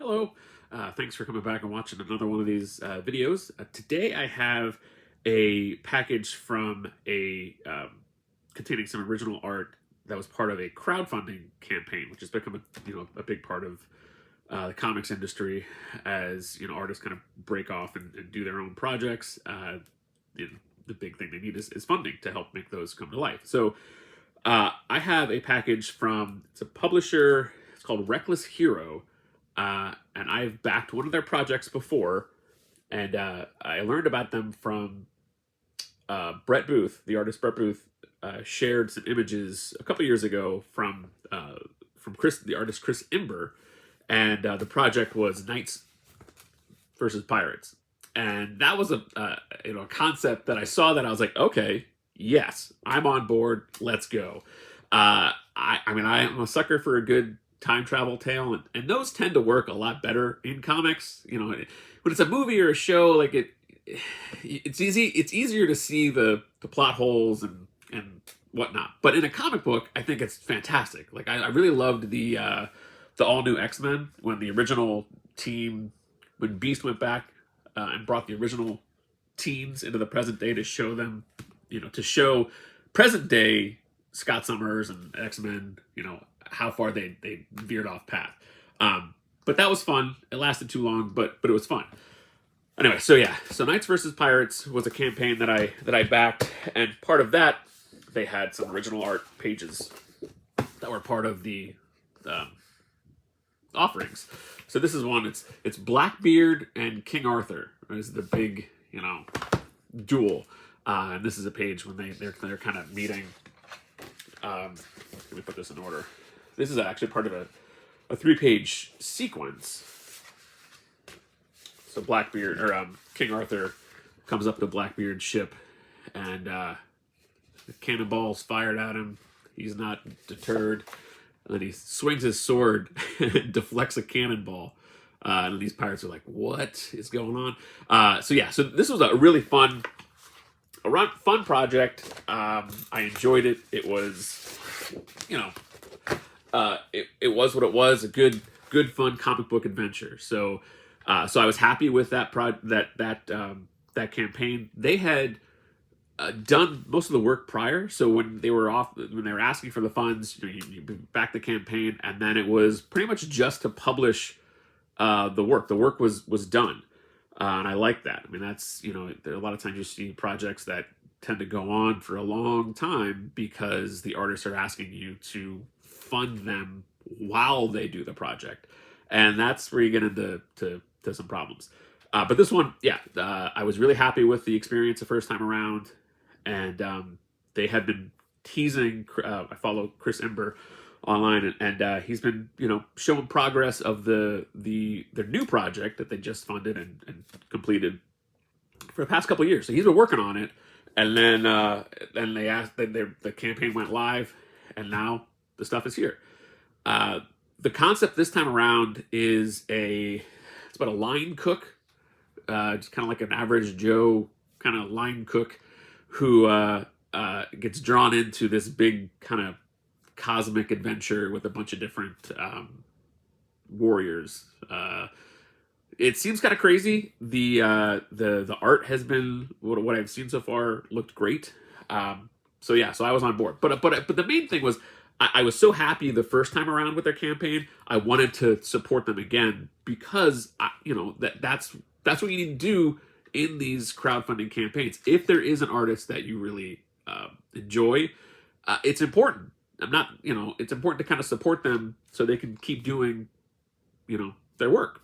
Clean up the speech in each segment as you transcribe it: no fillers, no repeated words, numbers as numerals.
Hello, thanks for coming back and watching another one of these videos. Today I have a package from containing some original art that was part of a crowdfunding campaign, which has become a big part of the comics industry as artists kind of break off and do their own projects. The big thing they need is funding to help make those come to life. So I have a package from it's a publisher. It's called Reckless Hero. And I've backed one of their projects before, and I learned about them from Brett Booth, the artist Brett Booth, shared some images a couple years ago from the artist Chris Imber, and the project was Knights versus Pirates, and that was a concept that I saw that I was like, okay, yes, I'm on board, let's go. I mean, I am a sucker for a good time travel tale, and those tend to work a lot better in comics. When it's a movie or a show, like it's easier to see the plot holes and whatnot. But in a comic book, I think it's fantastic. Like I really loved the all new X-Men when the original team, when Beast went back and brought the original teams into the present day to show them, to show present day Scott Summers and X-Men, how far they veered off path. But that was fun. It lasted too long, but it was fun. Anyway, so Knights versus Pirates was a campaign that I backed, and part of that, they had some original art pages that were part of the offerings. So this is one. It's Blackbeard and King Arthur. This is the big duel, and this is a page when they're kind of meeting. Let me put this in order. This is actually part of a 3-page sequence. So Blackbeard, or King Arthur, comes up to Blackbeard's ship, and the cannonballs fired at him. He's not deterred. And then he swings his sword and deflects a cannonball. And these pirates are like, what is going on? So this was a really fun project. I enjoyed it. It was, it was what it was, a good fun comic book adventure. So I was happy with that that campaign. They had done most of the work prior. So when they were asking for the funds, you back the campaign, and then it was pretty much just to publish the work. The work was done. And I like that. I mean, that's, there are a lot of times you see projects that tend to go on for a long time because the artists are asking you to fund them while they do the project. And that's where you get into some problems. But this one, I was really happy with the experience the first time around. And they had been teasing, I follow Chris Imber online, and he's been showing progress of their new project that they just funded and completed for the past couple of years. So he's been working on it, and then the campaign went live, and now the stuff is here. The concept this time around is it's about a line cook, just kind of like an average Joe kind of line cook who gets drawn into this big kind of cosmic adventure with a bunch of different warriors. It seems kind of crazy. The art has been what I've seen so far looked great. So I was on board. But the main thing was I was so happy the first time around with their campaign. I wanted to support them again because that's what you need to do in these crowdfunding campaigns. If there is an artist that you really enjoy, it's important. It's important to kind of support them so they can keep doing, their work.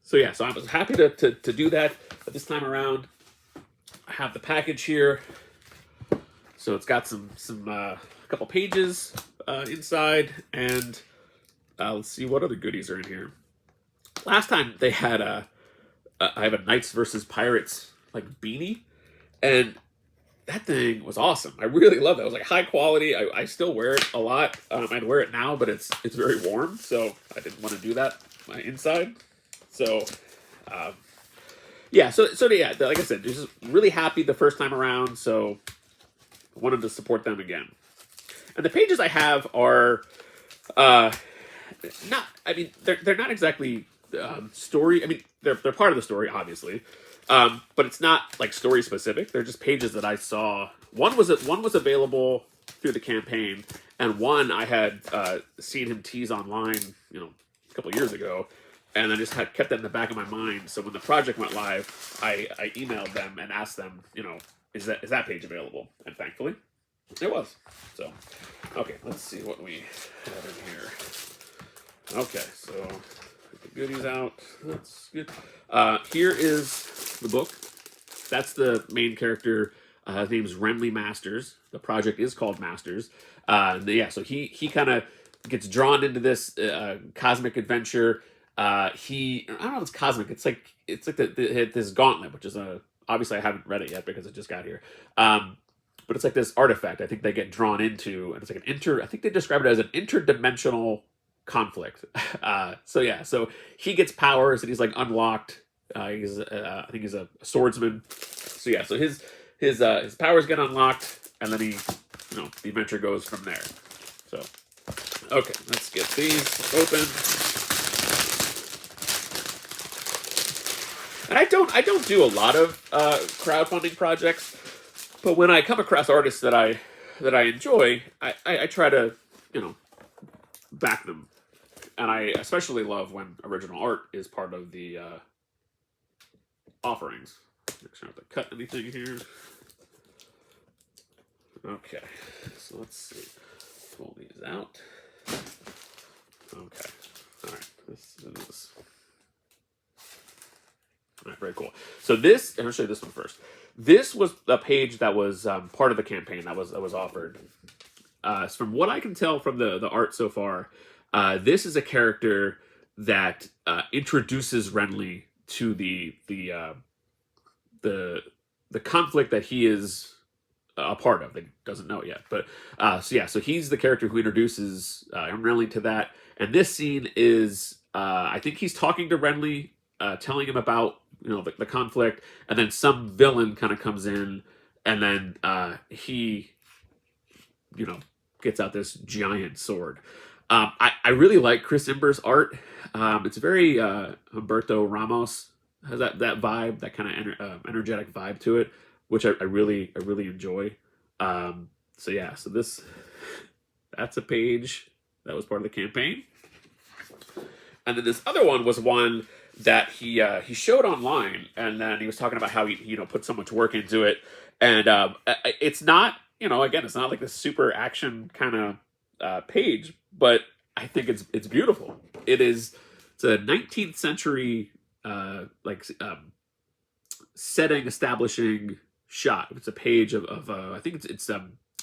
So I was happy to do that. But this time around, I have the package here. So it's got some couple pages inside, and let's see what other goodies are in here. Last time they had I have a Knights versus Pirates like beanie, and that thing was awesome. I really love that. It was like high quality. I still wear it a lot. I'd wear it now, but it's very warm, so I didn't want to do that inside. So like I said, just really happy the first time around. So I wanted to support them again. And the pages I have are not. I mean, they're not exactly story. I mean, they're part of the story, obviously, but it's not like story specific. They're just pages that I saw. One was available through the campaign, and one I had seen him tease online, a couple of years ago, and I just had kept that in the back of my mind. So when the project went live, I emailed them and asked them, is that page available? And thankfully, it was. So, okay, let's see what we have in here. Okay, so put the goodies out. That's good. Here is the book. That's the main character. His name's Renly Masters. The project is called Masters. So he kind of gets drawn into this cosmic adventure. I don't know if it's cosmic. It's like this gauntlet, which is obviously I haven't read it yet because it just got here. But it's like this artifact. I think they get drawn into, and it's like I think they describe it as an interdimensional conflict. So he gets powers and he's like unlocked. I think he's a swordsman. So his powers get unlocked, and then the adventure goes from there. So, okay, let's get these open. And I don't do a lot of crowdfunding projects, but when I come across artists that I enjoy, I try to back them. And I especially love when original art is part of the offerings. Make sure I don't have to cut anything here. Okay, so let's see. Pull these out. Okay, all right. This is all right. Very cool. So this, and I'll show you this one first. This was a page that was part of the campaign that was offered. From what I can tell from the art so far, this is a character that introduces Renly to the conflict that he is a part of. That he doesn't know it yet, but so he's the character who introduces Renly to that. And this scene is, I think he's talking to Renly, telling him about the conflict, and then some villain kind of comes in, and then he gets out this giant sword. I really like Chris Imber's art. It's very Humberto Ramos, has that vibe, that kind of energetic vibe to it, which I really enjoy. So that's a page that was part of the campaign. And then this other one was one that he showed online, and then he was talking about how he put so much work into it. And it's not, again, it's not like this super action kind of page, but I think it's beautiful. It's a 19th century setting, establishing shot. It's a page of I think it's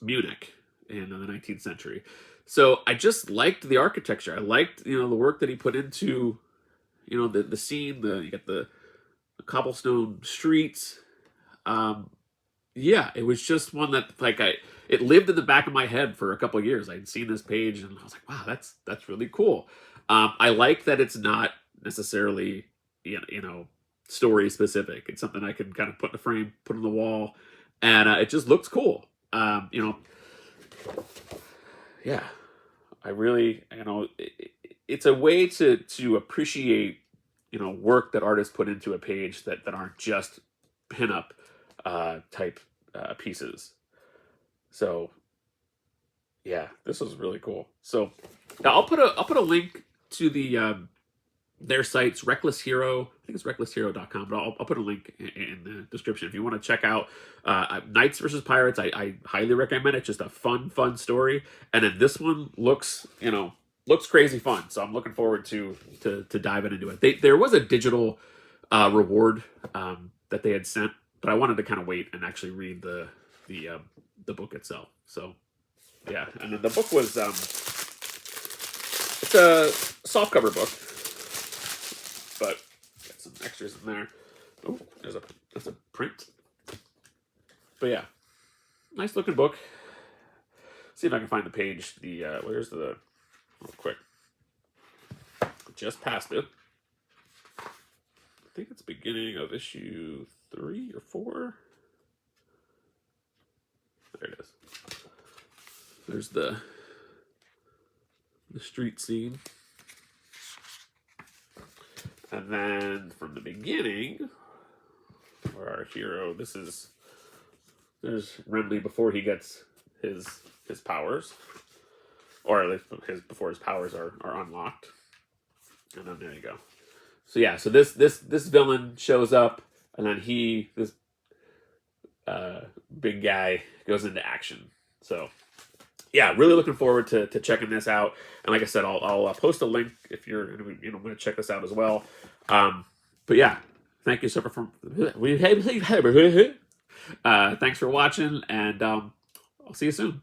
Munich in the 19th century. So I just liked the architecture. I liked the work that he put into the scene. You got the cobblestone streets. It was just one that it lived in the back of my head for a couple of years. I'd seen this page and I was like, wow, that's really cool. I like that it's not necessarily story specific. It's something I can kind of put in a frame, put on the wall, and it just looks cool. I really, it's a way to appreciate work that artists put into a page that aren't just pinup type pieces. So this was really cool. So now I'll put a link to their site's Reckless Hero. I think it's recklesshero.com, but I'll put a link in the description if you want to check out Knights versus Pirates. I highly recommend it. Just a fun story. And then this one looks crazy fun. So I'm looking forward to diving into it. There was a digital reward that they had sent, but I wanted to kind of wait and actually read the book itself. So and then the book was it's a softcover book, but got some extras in there. Oh, that's a print. But nice looking book. See if I can find the page. Where's the real quick? Just passed it. I think it's beginning of issue 3 or 4. There it is. There's the street scene. And then from the beginning, where our hero, there's Renly before he gets his powers, or at least before his powers are unlocked. And then there you go. So yeah, so this villain shows up, and then this big guy goes into action. So yeah, really looking forward to checking this out. And like I said, I'll post a link if you're going to check this out as well. But yeah, thank you so much for thanks for watching, and I'll see you soon.